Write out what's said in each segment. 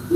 ร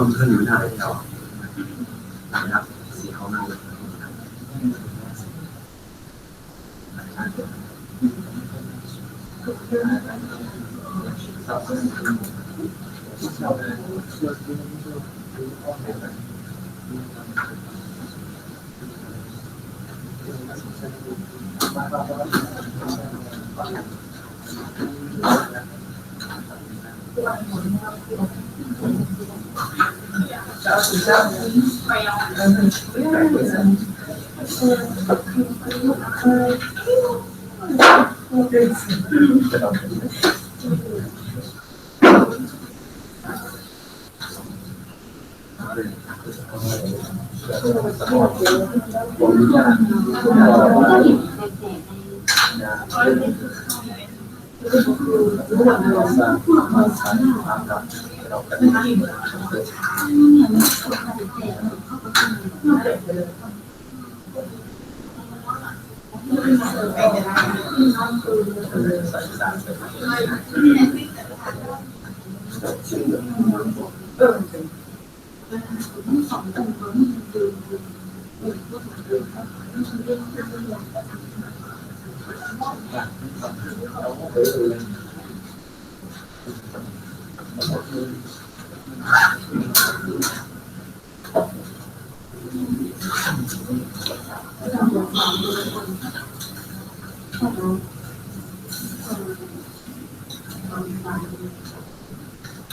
วมขึ้นอยู่หน้าแถวนะครับสีเขาหน้าเลย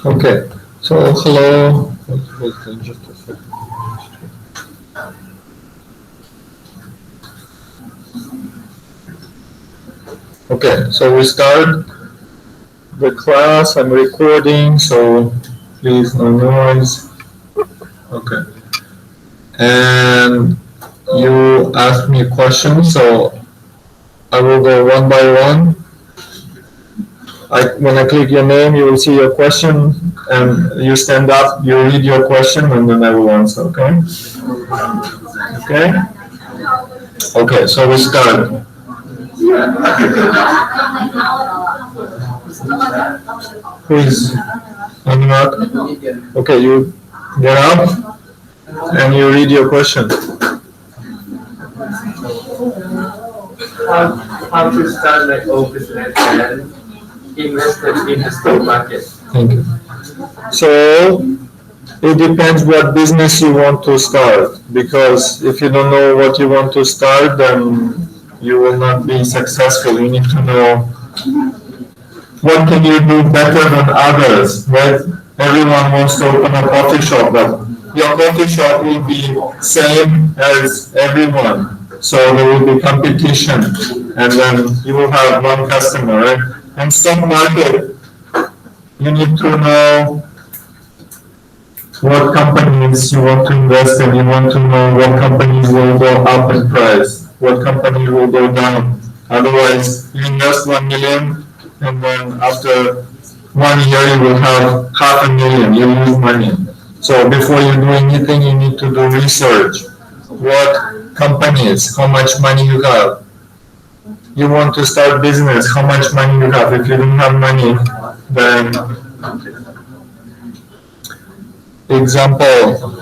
Okay, so hello. Just a second. Okay, so we start the class. I'm recording, so please no noise. Okay. And you asked me questions, so I will go one by one. When I click your name, you will see your question, and you stand up, you read your question, and then I will answer, okay? Okay? Okay, so we start. Please, unmute. Okay, you get up, and you read your question. How to start my own business and invested in the stock market? Thank you. So, it depends what business you want to start, because if you don't know what you want to start, then you will not be successful. You need to know what can you do better than others, right? Everyone wants to open a coffee shop, but your coffee shop will be same as everyone. So there will be competition, and then you will have one customer, right? And stock market, you need to know what companies you want to invest in. You want to know what companies will go up in price, what company will go down. Otherwise, you invest 1 million, and then after 1 year you will have $500,000. You lose money. So before you do anything, you need to do research. What companies? How much money you have? You want to start business? How much money you have? If you don't have money, then example,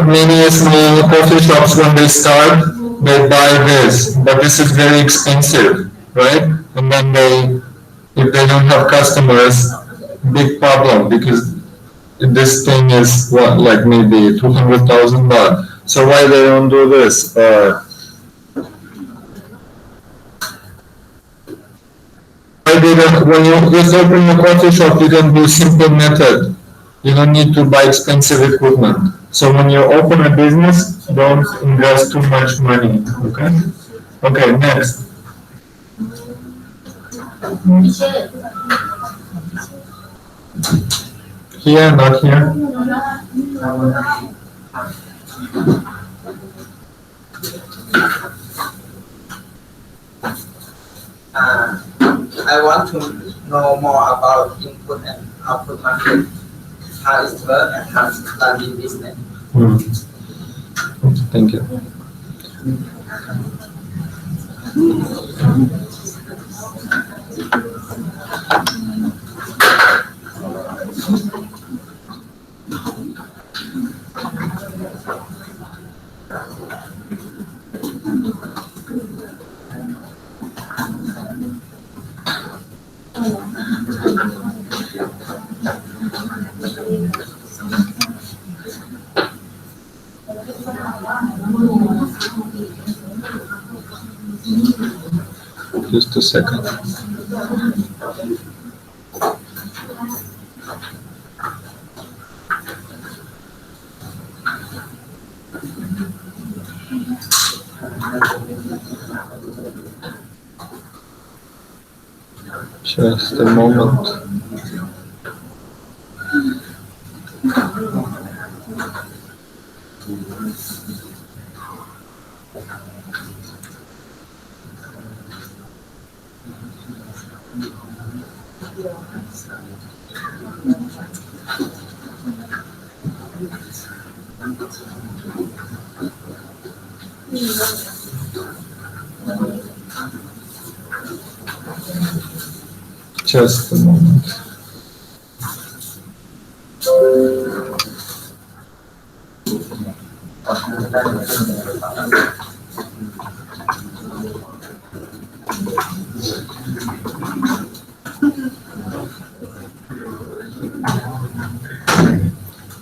Many small coffee shops, when they start, they buy this, but this is very expensive, right? And then if they don't have customers, big problem, because this thing is what, like maybe 200,000 baht. So why they don't do this? When you just open a coffee shop, you can do simple method. You don't need to buy expensive equipment. So when you open a business, don't invest too much money. Okay? Okay, next. Here, not here. I want to know more about input and output market, how it works and how it's done in business. Thank you. Just a second. Just a moment. Just a moment.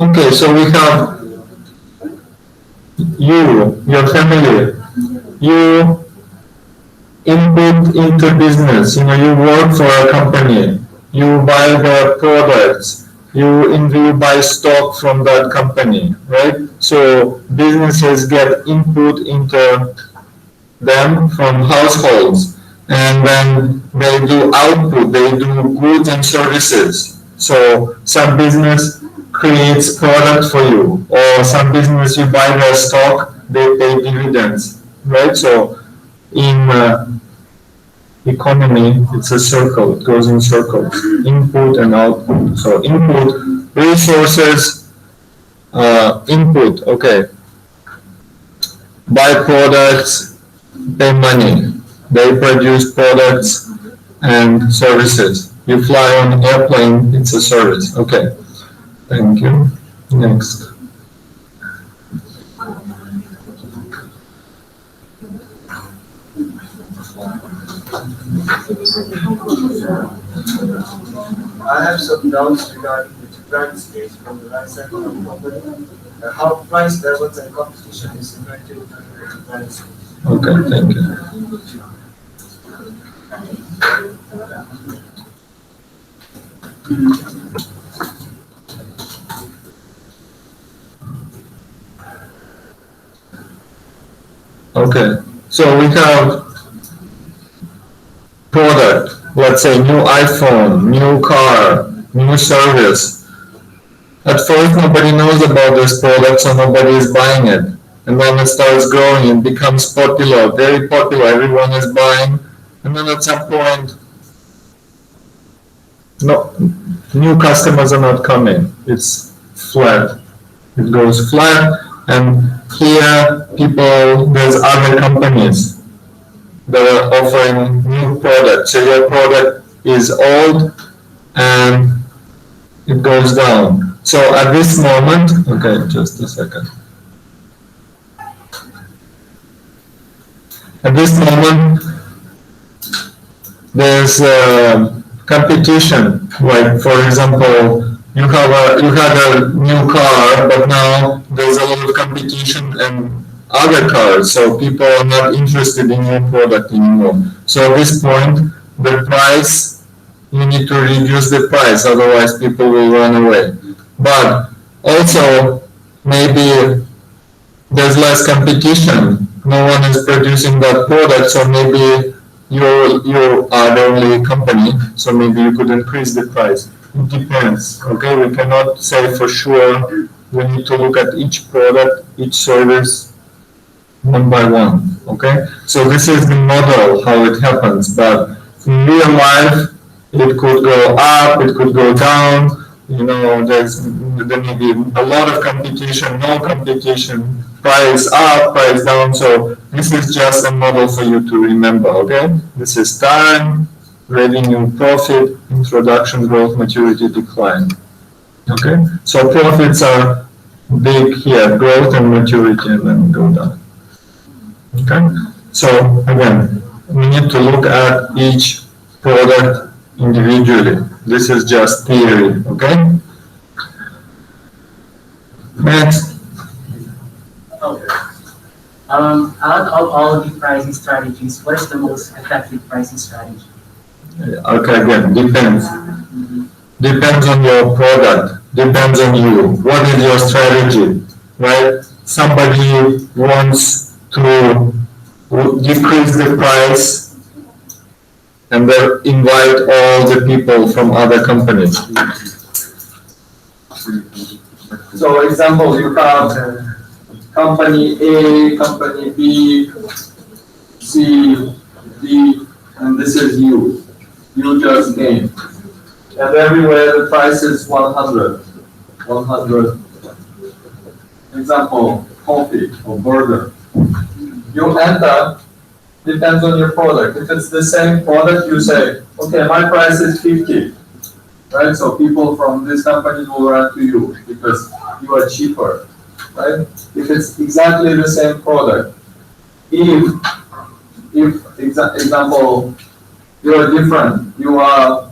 Okay, so we have you, your family, you input into business, you work for a company, you buy the products, you buy stock from that company, right? So businesses get input into them from households, and then they do output, they do goods and services. So some business creates product for you, or some business you buy their stock, they pay dividends, right? So in economy, it's a circle, it goes in circles, input and output. So input, resources, input, okay. Buy products, pay money. They produce products and services. You fly on an airplane, it's a service. Okay, thank you. Next. I have some doubts regarding the different stage from the life cycle of the company, how price levels and competition is impacted in the different stage. Okay, thank you. Okay, so we have product, let's say new iPhone, new car, new service. At first nobody knows about this product, so nobody is buying it. And then it starts growing, it becomes popular, very popular, everyone is buying. And then at some point, no, new customers are not coming. It's flat. It goes flat, and here there's other companies. that are offering new products. So your product is old and it goes down. So at this moment, okay, just a second. At this moment, there's competition. Like for example, you had a new car, but now there's a lot of competition and other cars, so people are not interested in your product anymore. So at this point, the price, you need to reduce the price, otherwise people will run away. But also, maybe there's less competition. No one is producing that product, so maybe you are the only company, so maybe you could increase the price. It depends, okay? We cannot say for sure. We need to look at each product, each service, one by one, okay? So this is the model, how it happens, but in real life, it could go up, it could go down, you know, there may be a lot of competition, no competition, price up, price down, so this is just a model for you to remember, okay? This is time, revenue, profit, introduction, growth, maturity, decline, okay? So profits are big here, growth and maturity, and then go down, okay? So again, we need to look at each product individually. This is just theory, okay? Next. Okay. Out of all the pricing strategies, what is the most effective pricing strategy? Okay, again, depends. Depends on your product, depends on you. What is your strategy, right? Somebody wants to decrease the price and then invite all the people from other companies. So example, you have company A, company B, C, D, and this is you. You just came. And everywhere the price is 100. 100. Example, coffee or burger. You enter, depends on your product. If it's the same product, you say, okay, my price is 50. Right? So people from this company will run to you because you are cheaper. Right? If it's exactly the same product, example, you are different, you are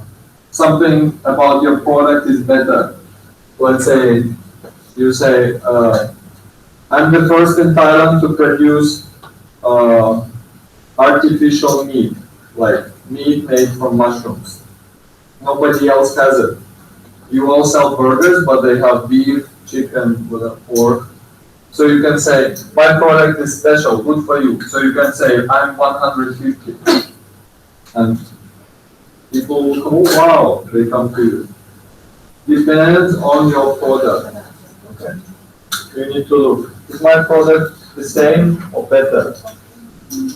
something about your product is better. Let's say you say, I'm the first in Thailand to produce artificial meat, like meat made from mushrooms. Nobody else has it. You all sell burgers, but they have beef, chicken, with a pork. So you can say, my product is special, good for you. So you can say, I'm 150. And people will come, oh, wow, they come to you. Depends on your product. Okay. You need to look, is my product the same or better?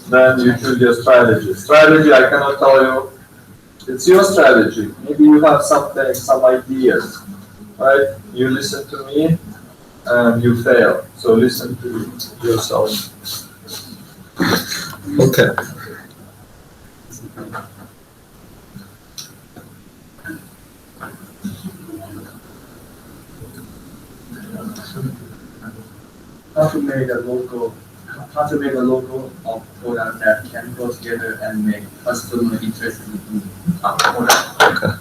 Then you choose your strategy. Strategy, I cannot tell you. It's your strategy. Maybe you have something, some ideas, right? You listen to me and you fail. So listen to yourself. Okay. How to make a logo of product that can go together and make customer interested in our product. Okay.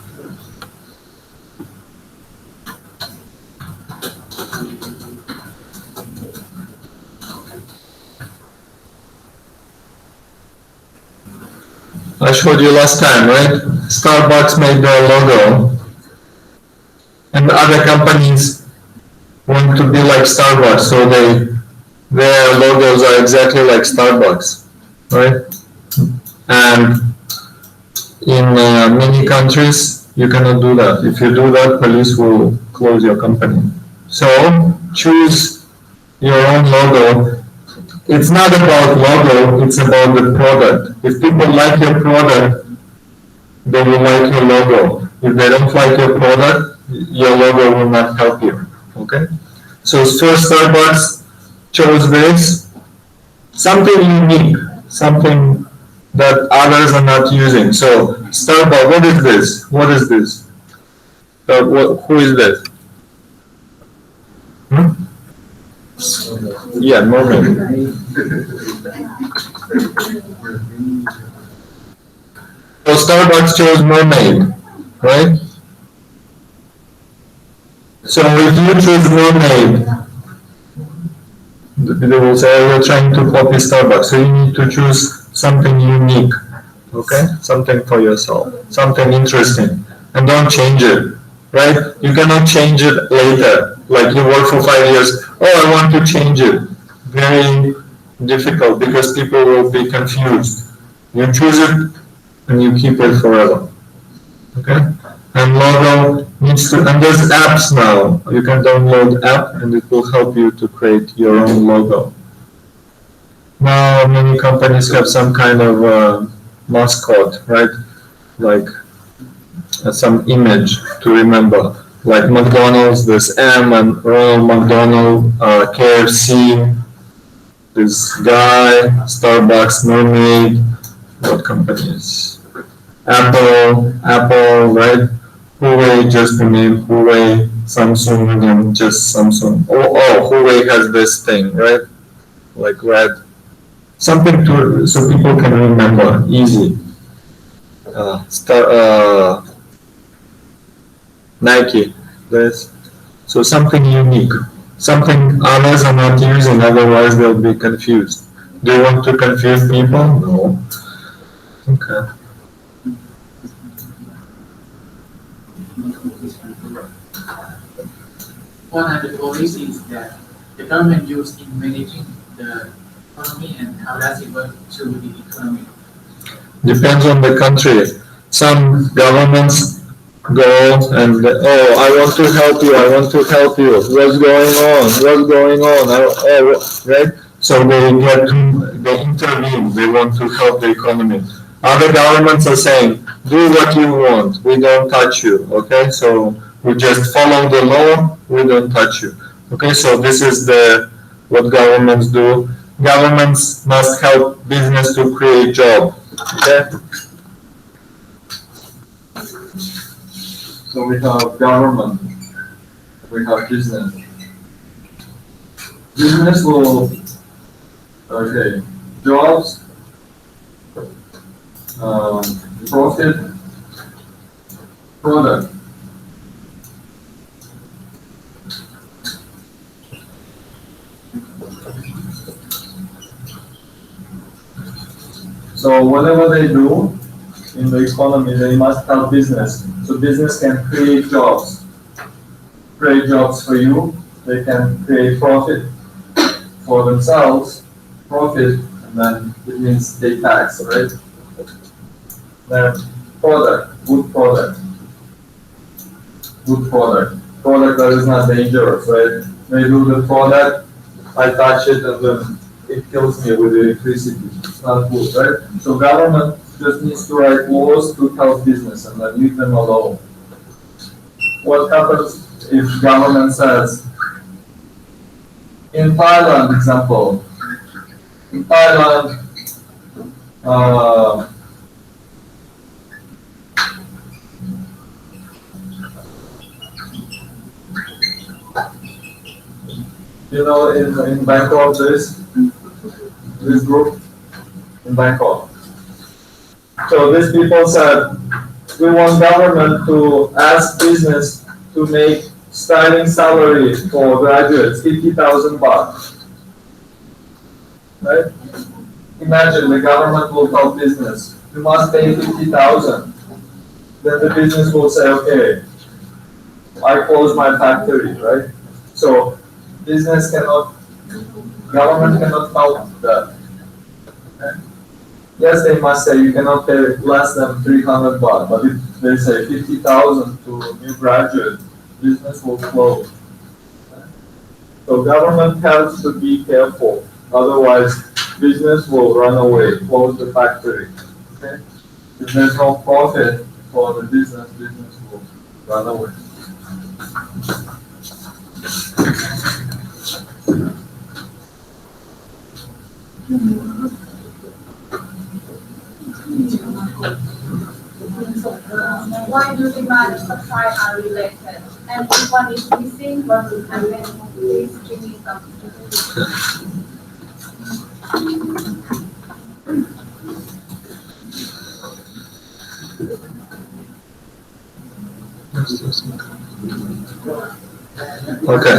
I showed you last time, right? Starbucks made their logo, and other companies want to be like Starbucks, so their logos are exactly like Starbucks, right? And in many countries, you cannot do that. If you do that, police will close your company. So choose your own logo. It's not about logo, it's about the product. If people like your product, they will like your logo. If they don't like your product, your logo will not help you, okay? So first Starbucks chose this, something unique, something that others are not using. So Starbucks, what is this? What is this? Who is this? Yeah, mermaid. So Starbucks chose mermaid, right? So if you choose mermaid, they will say, oh, you're trying to copy Starbucks. So you need to choose something unique, okay? Something for yourself, something interesting. And don't change it, right? You cannot change it later. Like you work for 5 years, oh, I want to change it. Very difficult because people will be confused. You choose it and you keep it forever, okay? And logo needs to, and there's apps now. You can download app and it will help you to create your own logo. Now many companies have some kind of mascot, right? Like some image to remember. Like McDonald's, there's M and Ronald McDonald, KFC, this guy, Starbucks, mermaid, what companies? Apple, right? Huawei, just the name Huawei, Samsung, again, just Samsung. Oh, Huawei has this thing, right? Like red. Something to, so people can remember, easy. Nike, this. So something unique, something others are not using, otherwise they'll be confused. Do you want to confuse people? No. Okay. What are the policies that the government use in managing the economy and how does it work to the economy? Depends on the country. Some governments go and, oh, I want to help you, I want to help you. What's going on? What's going on? Right? So they intervene, they want to help the economy. Other governments are saying, do what you want, we don't touch you, okay? So we just follow the law, we don't touch you. Okay, so this is what governments do. Governments must help business to create job, okay? So we have government, we have business. Business will, okay, jobs, profit, product. So whatever they do in the economy, they must help business. So business can create jobs for you. They can create profit for themselves, profit, and then it means they tax, right? Then product, good product that is not dangerous, right? They do the product, I touch it, and then it kills me with electricity. It's not good, right? So government just needs to write laws to help business and then leave them alone. What happens if government says, in Thailand, example, in Thailand, you know, in Bangkok, this group in Bangkok. So these people said, we want government to ask business to make starting salary for graduates 50,000 baht. Right? Imagine the government will tell business, you must pay 50,000. Then the business will say, okay, I close my factory, right? So government cannot help that. Okay? Yes, they must say you cannot pay less than 300 baht, but if they say 50,000 to a new graduate, business will close. Okay? So government has to be careful, otherwise business will run away, close the factory. Okay? If there's no profit for the business will run away. Why do demand and supply are related? And if one is missing, what will happen? Please give me some. Okay.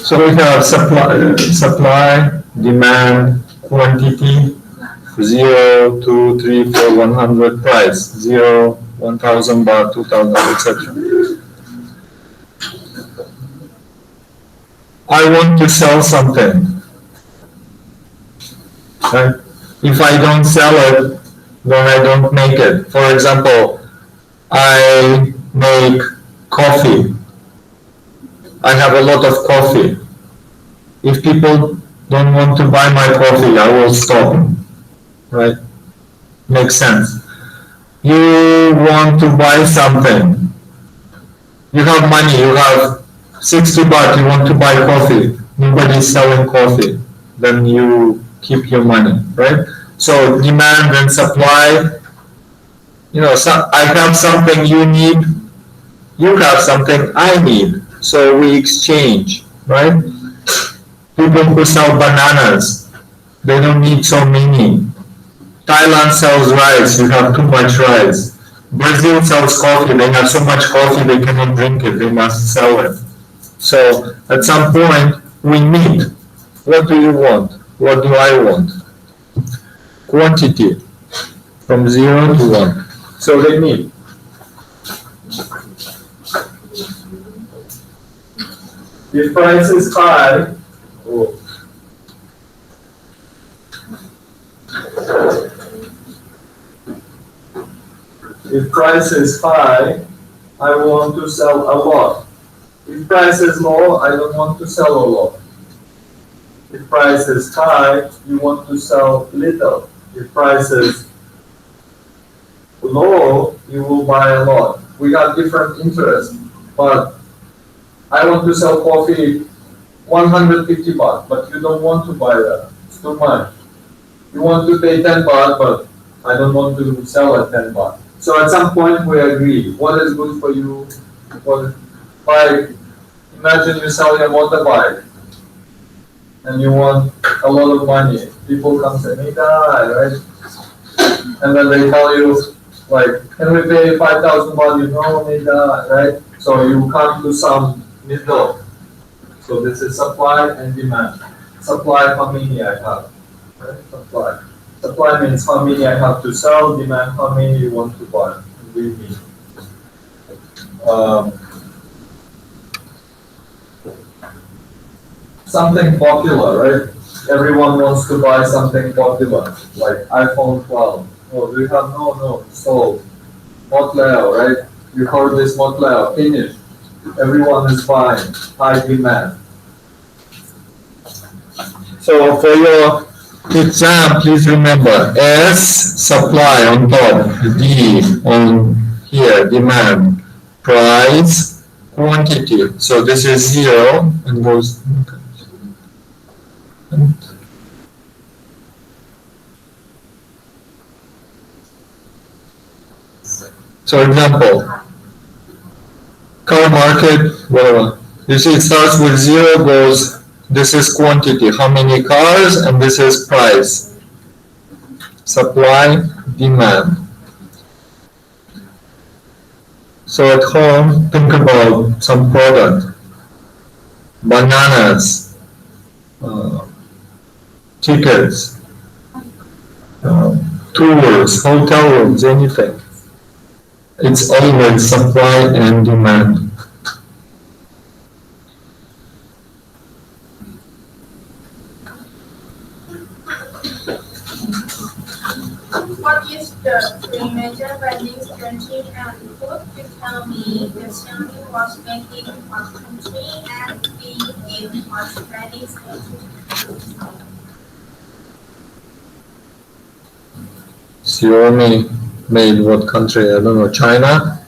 So we have supply, demand, quantity, 0, 2, 3, 4, 100, price, 0, 1000 baht, 2000, etc. I want to sell something. Right? If I don't sell it, then I don't make it. For example, I make coffee. I have a lot of coffee. If people don't want to buy my coffee, I will stop. Right? Makes sense. You want to buy something. You have money, you have 60 baht, you want to buy coffee. Nobody's selling coffee. Then you keep your money, right? So demand and supply, I have something you need, you have something I need. So we exchange, right? People who sell bananas, they don't need so many. Thailand sells rice, you have too much rice. Brazil sells coffee, they have so much coffee they cannot drink it, they must sell it. So at some point we meet. What do you want? What do I want? Quantity from 0 to 1. So they meet. If price is high, if price is high, I want to sell a lot. If price is low, I don't want to sell a lot. If price is high, you want to sell little. If price is low, you will buy a lot. We got different interests, but I want to sell coffee 150 baht, but you don't want to buy that. It's too much. You want to pay 10 baht, but I don't want to sell at 10 baht. So at some point we agree. What is good for you? Imagine you sell your motorbike and you want a lot of money. People come say, Nida, right? And then they tell you, like, can we pay 5,000 baht? You know, Nida, right? So you come to some middle. So this is supply and demand. Supply, how many I have, right? Supply. Supply means how many I have to sell, demand how many you want to buy. We mean. Something popular, right? Everyone wants to buy something popular, like iPhone 12. Oh, do you have? No, sold. Motleo, right? You heard this Motleo, finished. Everyone is buying, high demand. So for your exam, please remember S, supply on top, D on here, demand, price, quantity. So this is 0 and goes. So example, car market, whatever. You see it starts with 0, goes, this is quantity, how many cars, and this is price. Supply, demand. So at home, think about some product. Bananas, tickets, tours, hotel rooms, anything. It's always supply and demand. What is the three major vending strategy and food? You tell me the Xiaomi was making what country and being in what vending strategy? Xiaomi made what country? I don't know. China?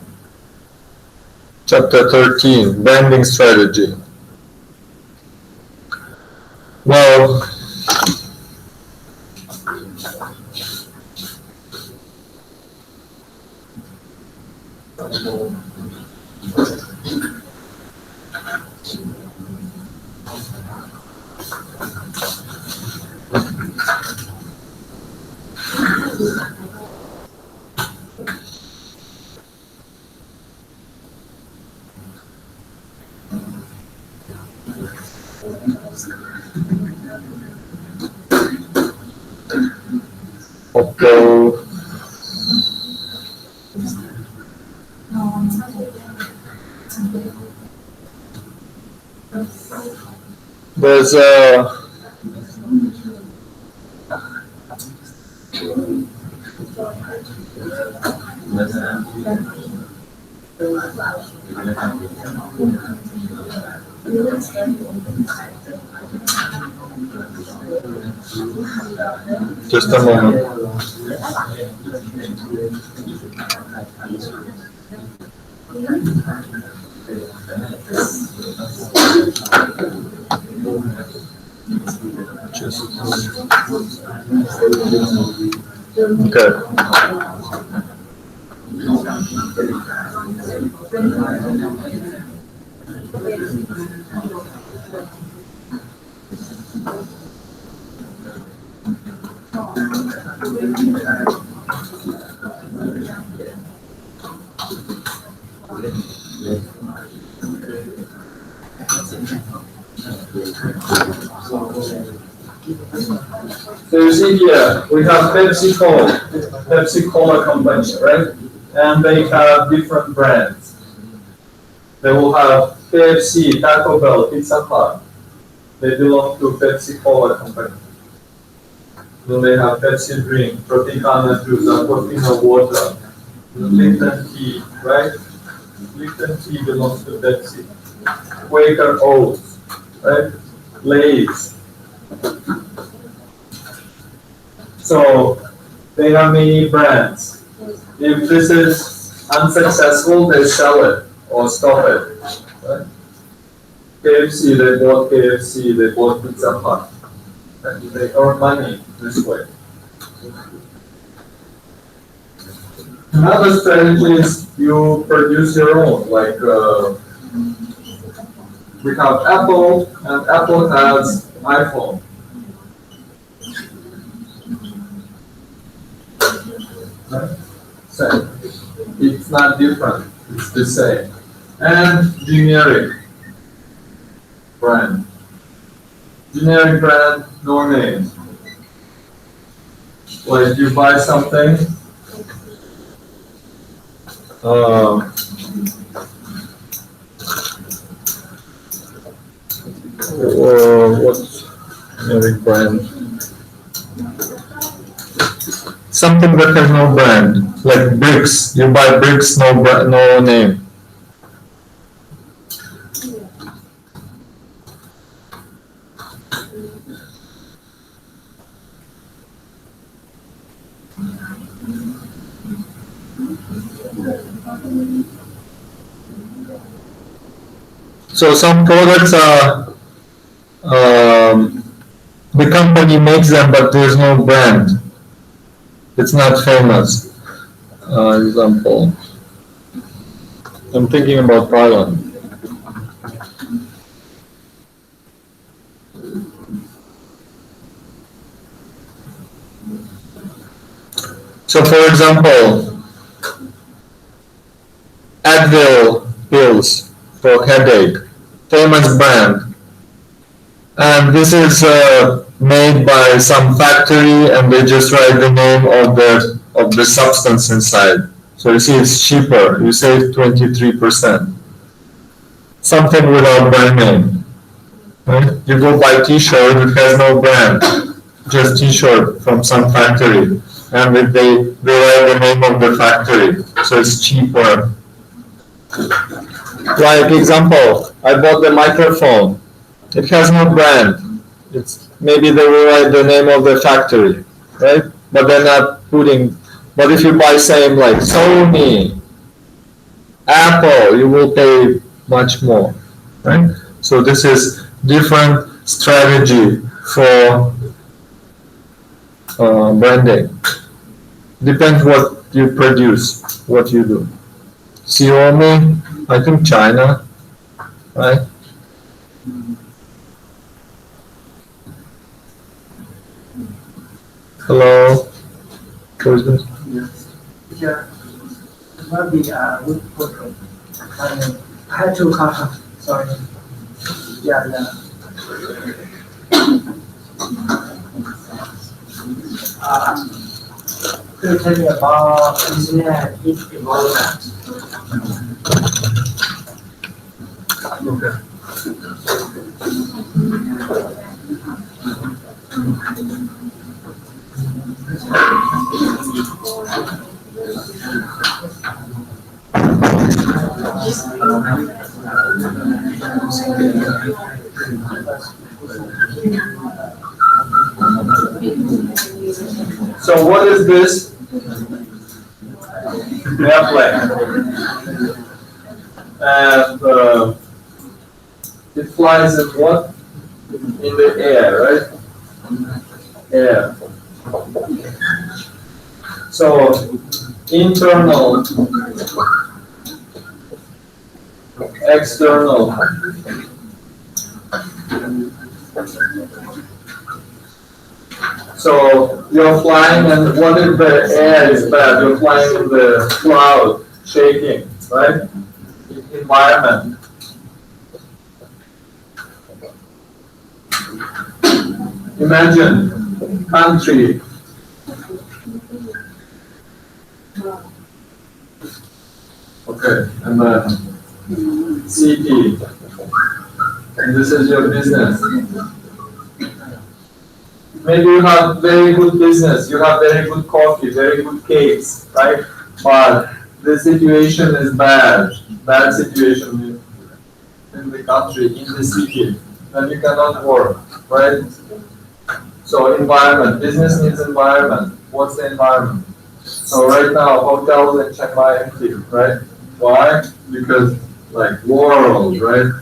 Chapter 13, branding strategy. Well, Okay. There's a just a moment. Okay. So you see here, we have Pepsi Cola company, right? And they have different brands. They will have KFC, Taco Bell, Pizza Hut. They belong to Pepsi Cola company. Then they have Pepsi drink, Tropicana juice, Aquafina water, Lipton tea, right? Lipton tea belongs to Pepsi. Quaker Oats, right? Lay's. So they have many brands. If this is unsuccessful, they sell it or stop it. Right? KFC, they bought KFC, they bought Pizza Hut. And they earn money this way. Another strategy is you produce your own. Like we have Apple, and Apple has iPhone. Right? Same. It's not different. It's the same. And generic brand. Generic brand, no name. Like you buy something. What's generic brand? Something that has no brand, like bricks. You buy bricks, no name. So some products are, the company makes them, but there's no brand. It's not famous. Example. I'm thinking about Thailand. So for example, Advil pills for headache, famous brand. And this is made by some factory, and they just write the name of the substance inside. So you see it's cheaper, you save 23%. Something without brand name. Right? You go buy t-shirt, it has no brand, just t-shirt from some factory. And they write the name of the factory, so it's cheaper. Like example, I bought the microphone. It has no brand. It's maybe they will write the name of the factory, right? But they're not putting. But if you buy same like Sony, Apple, you will pay much more, right? So this is different strategy for branding. Depends what you produce, what you do. Xiaomi, I think China, right? Hello? Who is this? Yeah, maybe would put I had to come. Sorry. Yeah, yeah. Could you tell me about internet involvement? Okay. So what is this? Airplane. And it flies in what? In the air, right? Air. So internal, external. So you're flying, and what if the air is bad? You're flying in the cloud, shaking, right? Environment. Imagine country. Okay, and then city. And this is your business. Maybe you have very good business, you have very good coffee, very good cakes, right? But the situation is bad situation in the country, in the city, then you cannot work, right? So environment, business needs environment. What's the environment? So right now, hotels in Chiang Mai empty, right? Why? Because like world, right?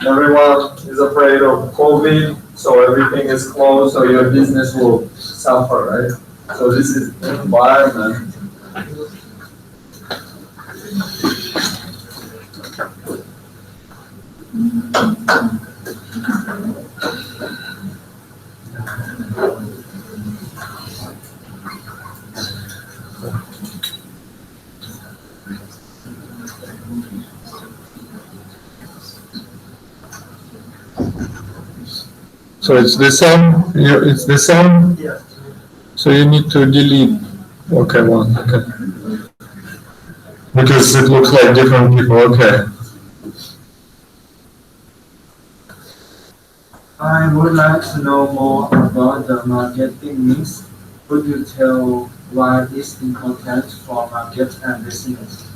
Everyone is afraid of COVID, so everything is closed, so your business will suffer, right? So this is environment. So it's the same, it's the same? Yes. So you need to delete, okay, one, okay. Because it looks like different people, okay. I would like to know more about the marketing mix. Could you tell why it's important for market and business?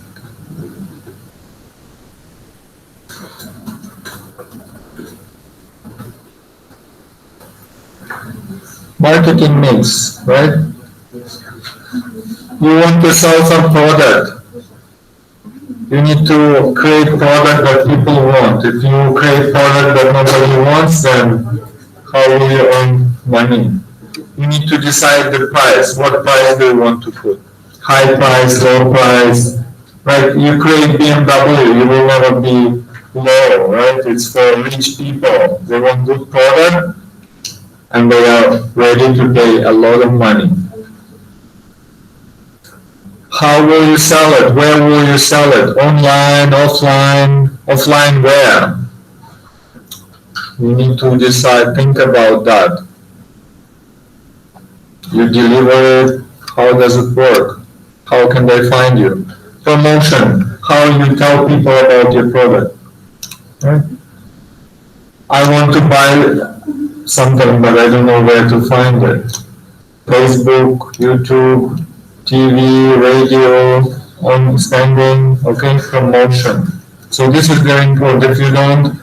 Marketing mix, right? You want to sell some product. You need to create product that people want. If you create product that nobody wants, then how will you earn money? You need to decide the price. What price do you want to put? High price, low price, right? You create BMW, you will never be low, right? It's for rich people. They want good product, and they are ready to pay a lot of money. How will you sell it? Where will you sell it? Online, offline? Offline where? You need to decide, think about that. You deliver it, how does it work? How can they find you? Promotion, how you tell people about your product. Right? I want to buy something, but I don't know where to find it. Facebook, YouTube, TV, radio, on standing, okay, promotion. So this is very important. If you don't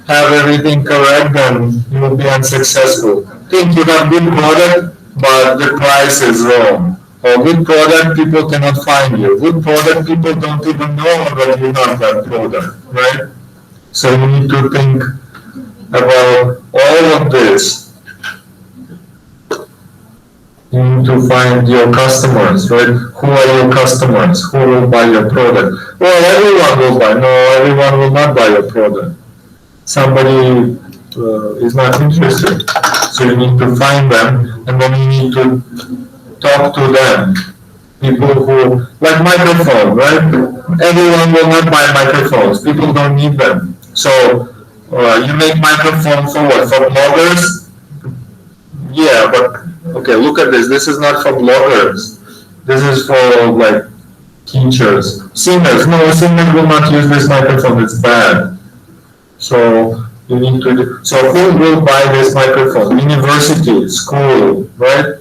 have everything correct, then you will be unsuccessful. Think you have good product, but the price is wrong. Or good product, people cannot find you. Good product, people don't even know that you have that product, right? So you need to think about all of this. You need to find your customers, right? Who are your customers? Who will buy your product? Well, everyone will buy. No, everyone will not buy your product. Somebody is not interested. So you need to find them, and then you need to talk to them. People who, like microphone, right? Everyone will not buy microphones. People don't need them. So you make microphone for what? For bloggers? Yeah, but okay, look at this. This is not for bloggers. This is for like teachers. Singers, no, singers will not use this microphone. It's bad. So you need to. So who will buy this microphone? University, school, right?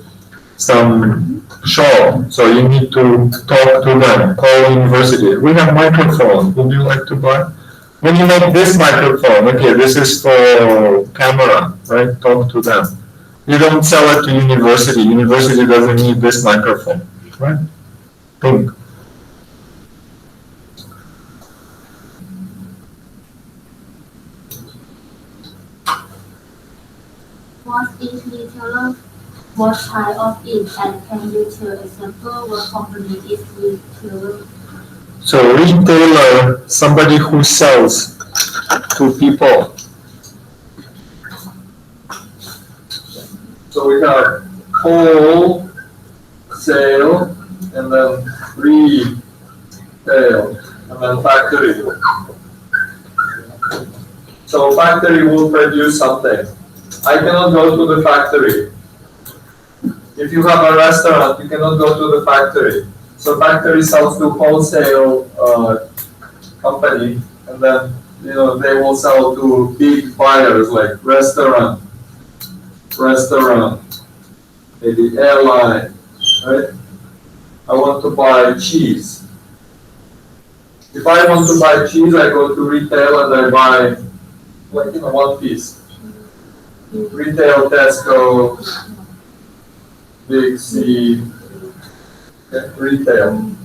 Some show. So you need to talk to them. Call university. We have microphone. Would you like to buy? When you make this microphone, okay, this is for camera, right? Talk to them. You don't sell it to university. University doesn't need this microphone, right? Think. What is retailer? What type of it? And can you tell example what company is retailer? So retailer, somebody who sells to people. So we have wholesale, and then retail, and then factory. So factory will produce something. I cannot go to the factory. If you have a restaurant, you cannot go to the factory. So factory sells to wholesale company, and then they will sell to big buyers like restaurant, maybe airline, right? I want to buy cheese. If I want to buy cheese, I go to retail and I buy one piece. Retail, Tesco, Big C, retail.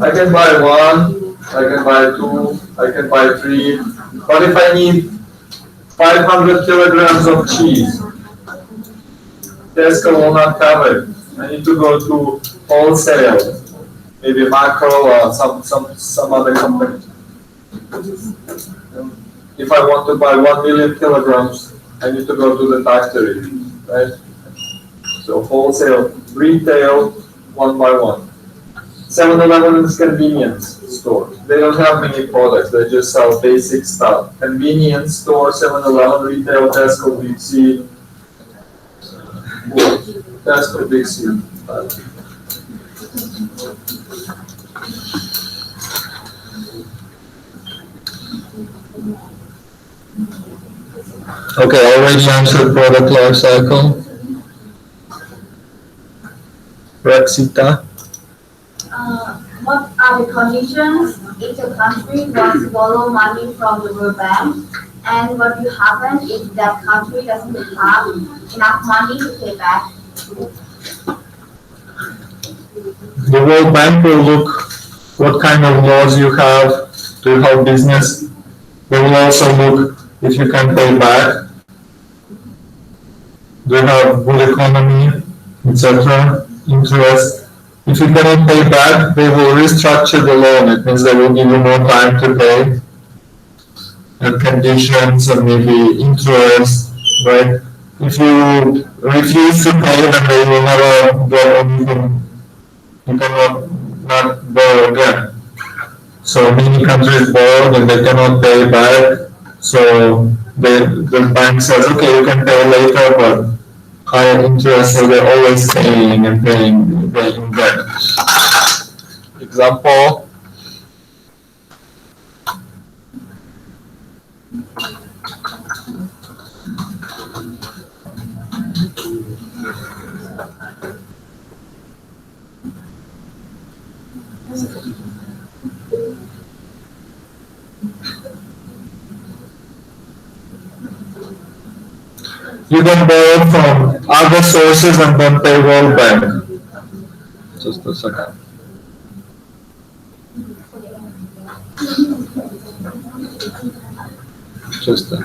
I can buy one, I can buy two, I can buy three. But if I need 500 kilograms of cheese, Tesco will not have it. I need to go to wholesale, maybe Macro or some other company. If I want to buy 1 million kilograms, I need to go to the factory, right? So wholesale, retail, one by one. 7-Eleven is convenience store. They don't have many products. They just sell basic stuff. Convenience store, 7-Eleven, retail, Tesco, Big C. Tesco, Big C. Okay, already answered product life cycle. Rexita. What are the conditions if the country wants to borrow money from the World Bank? And what will happen if that country doesn't have enough money to pay back? The World Bank will look what kind of laws you have to help business. They will also look if you can pay back. Do you have good economy, etc., interest? If you cannot pay back, they will restructure the loan. It means they will give you more time to pay. The conditions and maybe interest, right? If you refuse to pay, then they will never get anything. You cannot not borrow again. So many countries borrowed and they cannot pay back. So the bank says, okay, you can pay later, but higher interest, so they're always paying and paying back. Example. You can borrow from other sources and then pay World Bank. Just a second. Just a.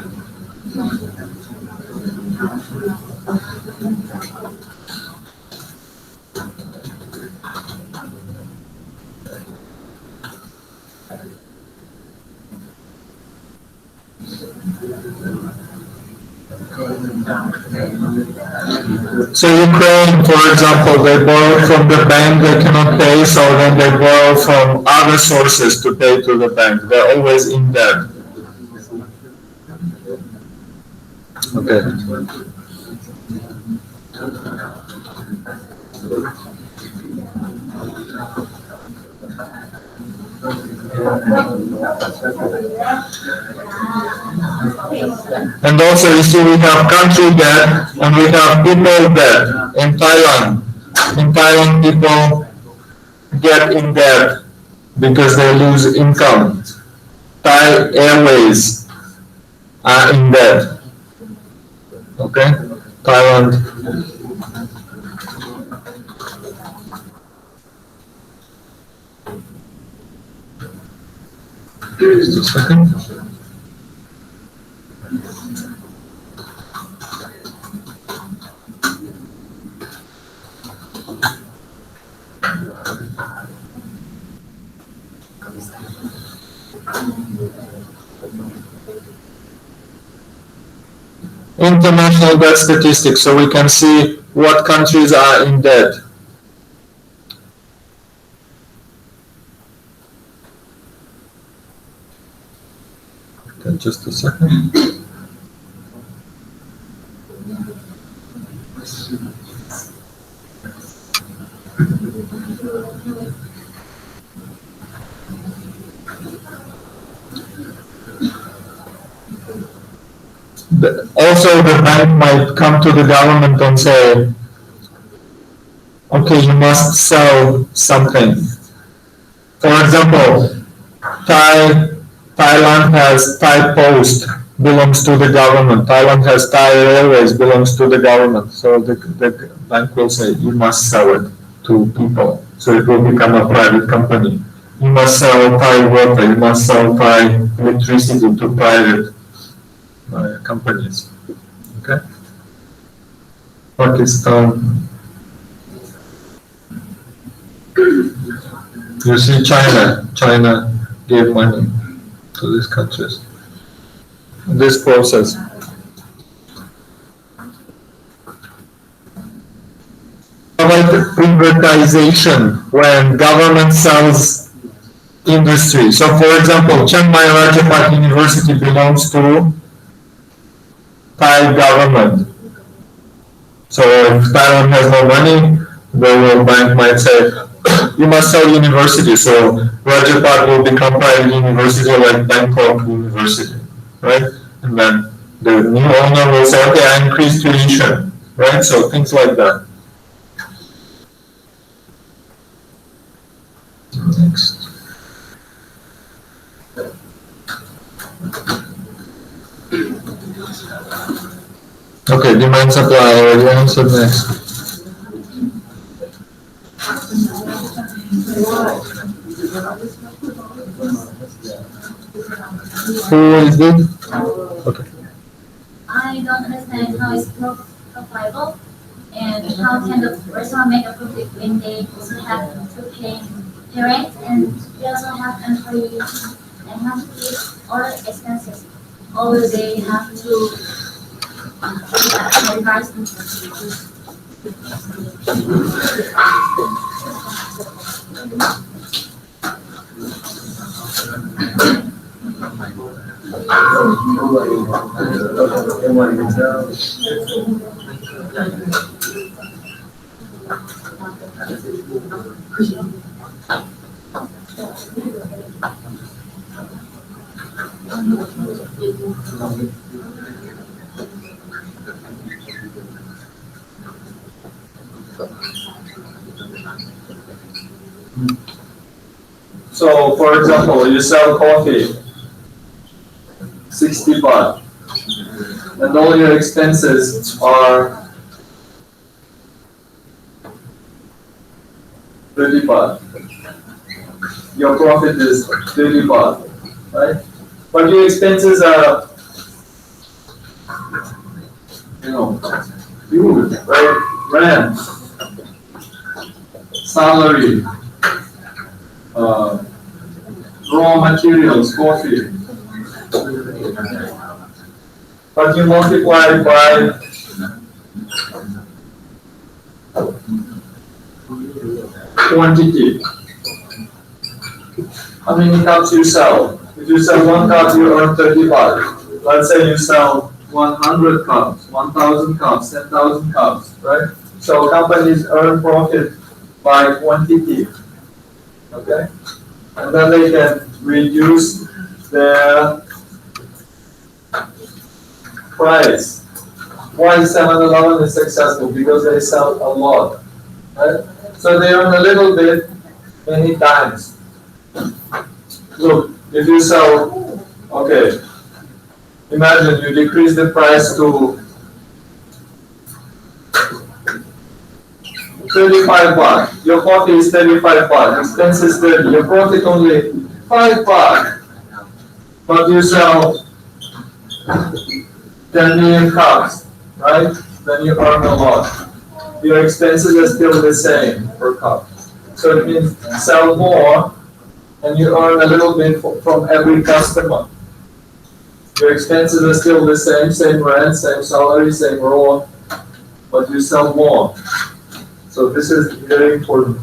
So Ukraine, for example, they borrow from the bank, they cannot pay, so then they borrow from other sources to pay to the bank. They're always in debt. Okay. And also, you see, we have country debt and we have people debt. In Thailand, people get in debt because they lose income. Thai Airways are in debt. Okay, Thailand. Just a second. International debt statistics, so we can see what countries are in debt. Okay, just a second. Also, the bank might come to the government and say, okay, you must sell something. For example, Thailand has Thai Post, belongs to the government. Thailand has Thai Airways, belongs to the government. So the bank will say, you must sell it to people. So it will become a private company. You must sell Thai water, you must sell Thai electricity to private companies. Okay? Pakistan. You see China gave money to these countries. This process. Privatization, when government sells industry. So for example, Chiang Mai Rajapat University belongs to Thai government. So if Thailand has no money, the World Bank might say, you must sell university. So Rajapat will become private university like Bangkok University, right? And then the new owner will say, okay, I increase tuition, right? So things like that. Next. Okay, demand supply, I already answered. Next. Who is it? Okay. I don't understand how it's profitable and how can the restaurant make a profit when they also have to pay rent and they also have employees and have to keep all expenses. Or they have to revise So, for example, you sell coffee, 60 baht, and all your expenses are 30 baht. Your profit is 30 baht, right? But your expenses are, huge, right? Rent, salary, raw materials, coffee. But you multiply it by Quantity. How many cups you sell? If you sell 1 cup, you earn 30 baht. Let's say you sell 100 cups, 1,000 cups, 10,000 cups, right? So companies earn profit by quantity, okay? And then they can reduce their price. Why 7-Eleven is successful? Because they sell a lot, right? So they earn a little bit many times. Look, if you sell, okay, imagine you decrease the price to 35 baht. Your coffee is 35 baht, expense is 30, your profit only 5 baht. But you sell 10 million cups, right? Then you earn a lot. Your expenses are still the same per cup. So it means sell more and you earn a little bit from every customer. Your expenses are still the same rent, same salary, same raw, but you sell more. So this is very important.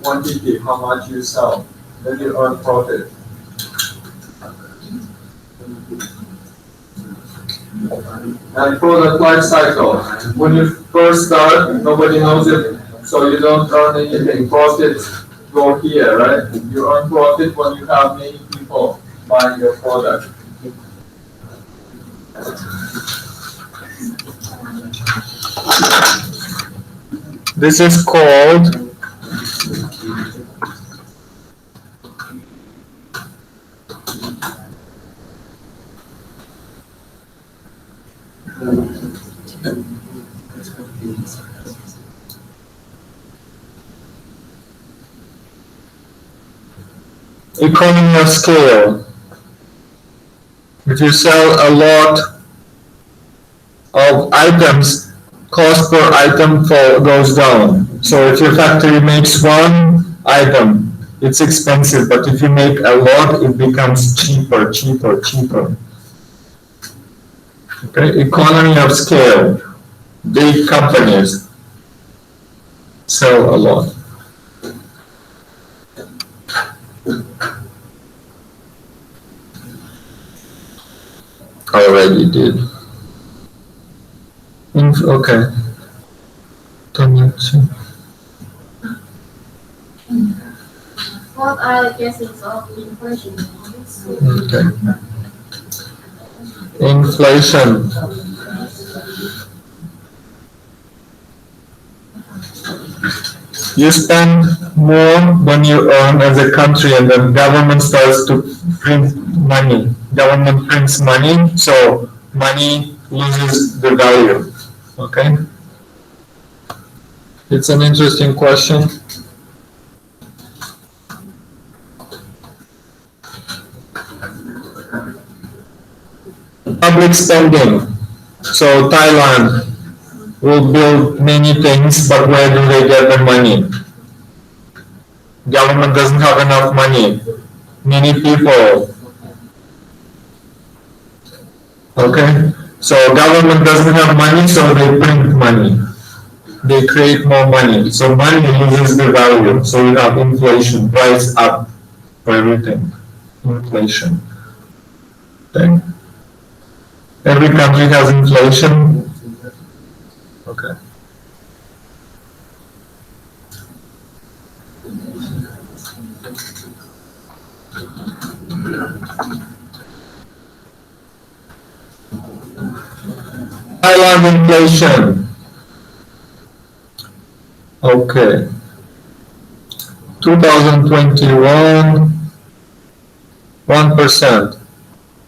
Quantity, how much you sell, then you earn profit. And product life cycle. When you first start, nobody knows it, so you don't earn anything. Profits go here, right? You earn profit when you have many people buying your product. This is called economy of scale. If you sell a lot of items, cost per item goes down. So if your factory makes one item, it's expensive, but if you make a lot, it becomes cheaper. Okay, economy of scale. Big companies sell a lot. Already did. Okay. What are the cases of inflation? Okay. Inflation. You spend more than you earn as a country, and then government starts to print money. Government prints money, so money loses the value. Okay? It's an interesting question. Public spending. So Thailand will build many things, but where do they get the money? Government doesn't have enough money. Many people. Okay? So government doesn't have money, so they print money. They create more money. So money loses the value. So you have inflation, price up for everything. Inflation. Okay? Every country has inflation. Okay. Thailand inflation. Okay. 2021, 1%.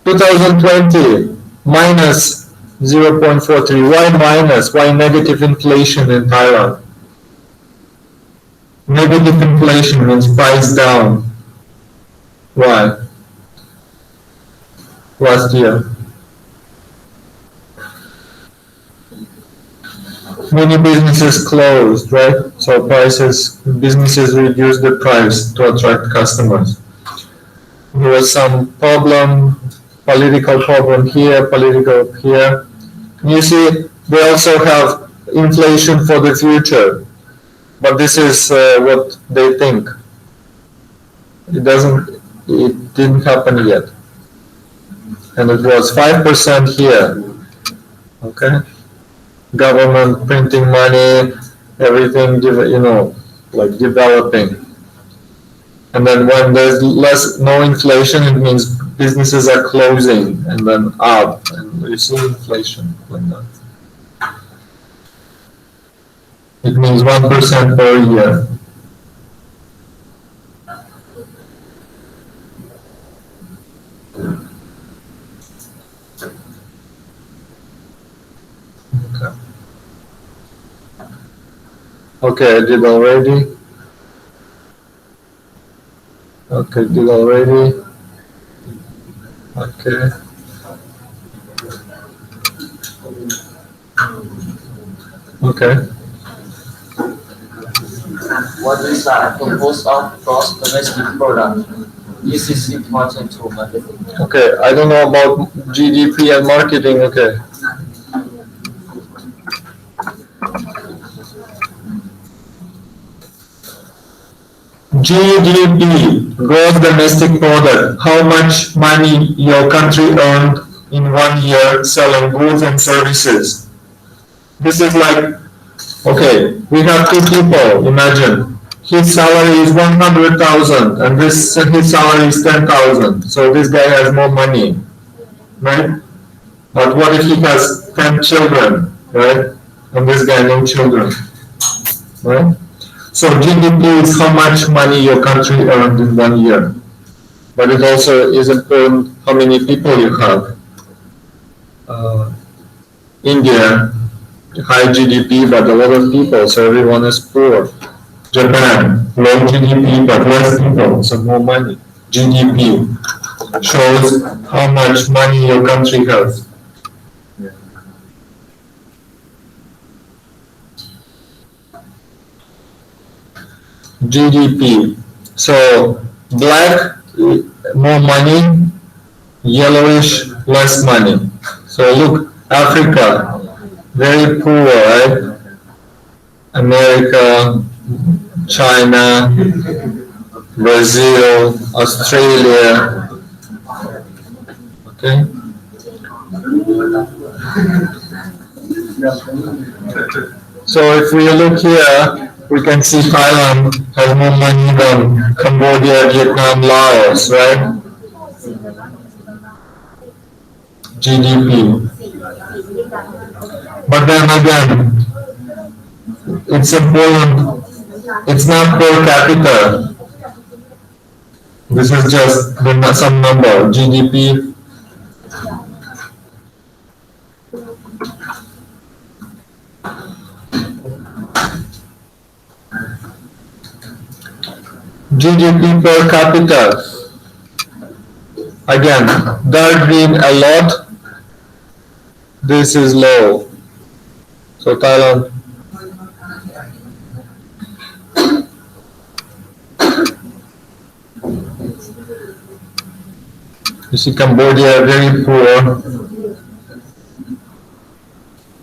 2020, minus 0.43. Why minus? Why negative inflation in Thailand? Negative inflation means price down. Why? Last year. Many businesses closed, right? So businesses reduced the price to attract customers. There was some problem, political problem here, political here. You see, they also have inflation for the future, but this is what they think. It didn't happen yet. And it was 5% here. Okay? Government printing money, everything, like developing. And then when there's no inflation, it means businesses are closing and then up, and you see inflation like that. It means 1% per year. Okay, I did already. Okay, did already. Okay. Okay. What is the composed of gross domestic product? This is important to marketing. Okay, I don't know about GDP and marketing. Okay. GDP, gross domestic product, how much money your country earned in 1 year selling goods and services. This is like, okay, we have two people, imagine. His salary is 100,000 and his salary is 10,000. So this guy has more money, right? But what if he has 10 children, right? And this guy no children, right? So GDP is how much money your country earned in 1 year. But it also is important how many people you have. India, high GDP, but a lot of people, so everyone is poor. Japan, low GDP, but less people, so more money. GDP shows how much money your country has. GDP. So black, more money, yellowish, less money. So look, Africa, very poor, right? America, China, Brazil, Australia. Okay? So if we look here, we can see Thailand has more money than Cambodia, Vietnam, Laos, right? GDP. But then again, it's important, it's not per capita. This is just some number, GDP. GDP per capita. Again, dark green a lot. This is low. So Thailand. You see Cambodia very poor.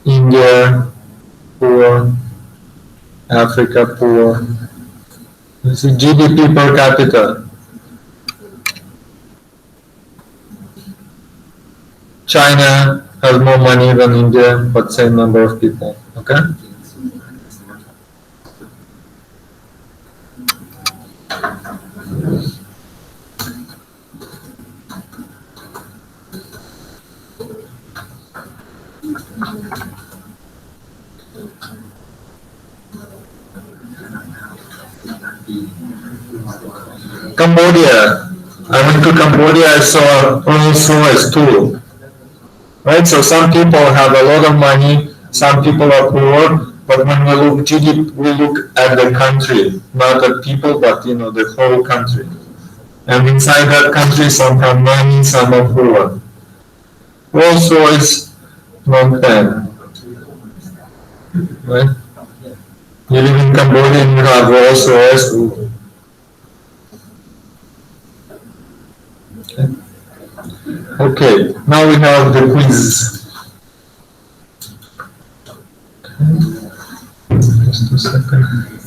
India poor. Africa poor. You see GDP per capita. China has more money than India, but same number of people. Okay? Cambodia. I went to Cambodia, I saw Rolls Royce too. Right? So some people have a lot of money, some people are poor, but when we look GDP, we look at the country, not at people, but the whole country. And inside that country, some have money, some are poor. Rolls Royce, not 10. Right? You live in Cambodia and you have Rolls Royce. Okay, now we have the quiz. Just a second.